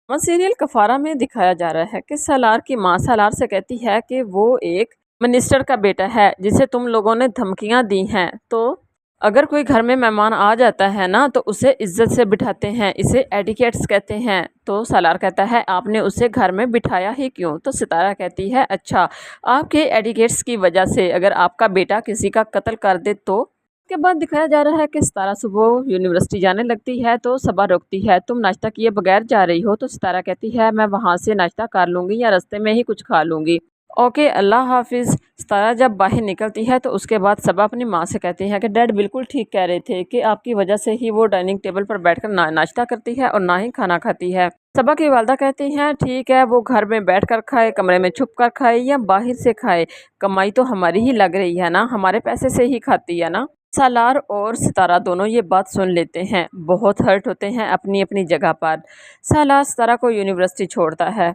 Serial कफारा में दिखाया जा रहा है कि सालार की माँ सालार से कहती है कि वो एक मिनिस्टर का बेटा है जिसे तुम लोगों ने धमकियां दी हैं, तो अगर कोई घर में मेहमान आ जाता है ना तो उसे इज्जत से बिठाते हैं, इसे एटिकेट्स कहते हैं। तो सालार कहता है आपने उसे घर में बिठाया ही क्यों? तो सितारा कहती है अच्छा, आपके एटिकेट्स की वजह से अगर आपका बेटा किसी का कत्ल कर दे तो। के बाद दिखाया जा रहा है कि सितारा सुबह यूनिवर्सिटी जाने लगती है तो सबा रोकती है, तुम नाश्ता किए बगैर जा रही हो? तो सितारा कहती है मैं वहाँ से नाश्ता कर लूँगी या रास्ते में ही कुछ खा लूँगी। ओके, अल्लाह हाफिज़। सितारा जब बाहर निकलती है तो उसके बाद सबा अपनी माँ से कहती है कि डैड बिल्कुल ठीक कह रहे थे कि आपकी वजह से ही वो डाइनिंग टेबल पर बैठकर नाश्ता करती है और ना ही खाना खाती है। सबा की वालदा कहती हैं ठीक है, वो घर में बैठ कर खाए, कमरे में छुप कर खाए या बाहर से खाए, कमाई तो हमारी ही लग रही है ना, हमारे पैसे से ही खाती है ना। सालार और सितारा दोनों ये बात सुन लेते हैं, बहुत हर्ट होते हैं अपनी अपनी जगह पर। सालार सितारा को यूनिवर्सिटी छोड़ता है।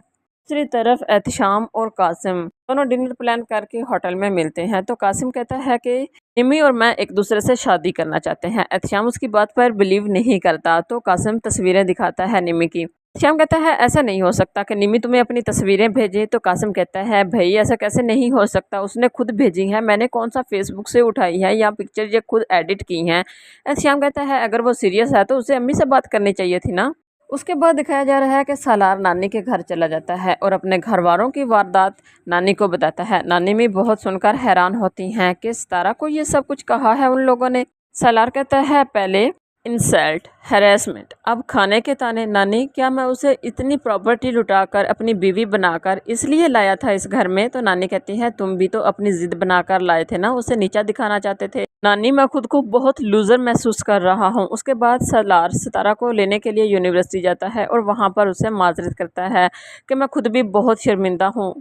दूसरी तरफ एहतिशाम और कासिम दोनों डिनर प्लान करके होटल में मिलते हैं। तो कासिम कहता है कि निमी और मैं एक दूसरे से शादी करना चाहते हैं। एहतिशाम उसकी बात पर बिलीव नहीं करता तो कासिम तस्वीरें दिखाता है निमी की। श्याम कहता है ऐसा नहीं हो सकता कि निमी तुम्हें अपनी तस्वीरें भेजे। तो कासिम कहता है भाई ऐसा कैसे नहीं हो सकता, उसने खुद भेजी है, मैंने कौन सा फेसबुक से उठाई है या पिक्चर ये खुद एडिट की हैं। श्याम कहता है अगर वो सीरियस है तो उसे अम्मी से बात करनी चाहिए थी ना। उसके बाद दिखाया जा रहा है कि सालार नानी के घर चला जाता है और अपने घर वालों की वारदात नानी को बताता है। नानी भी बहुत सुनकर हैरान होती हैं कि सितारा को ये सब कुछ कहा है उन लोगों ने। सालार कहता है पहले इंसल्ट, हैरेसमेंट, अब खाने के ताने। नानी क्या मैं उसे इतनी प्रॉपर्टी लुटाकर अपनी बीवी बनाकर इसलिए लाया था इस घर में? तो नानी कहती है तुम भी तो अपनी जिद बनाकर लाए थे ना, उसे नीचा दिखाना चाहते थे। नानी मैं खुद को बहुत लूज़र महसूस कर रहा हूँ। उसके बाद सालार सितारा को लेने के लिए यूनिवर्सिटी जाता है और वहाँ पर उसे माजरत करता है कि मैं खुद भी बहुत शर्मिंदा हूँ।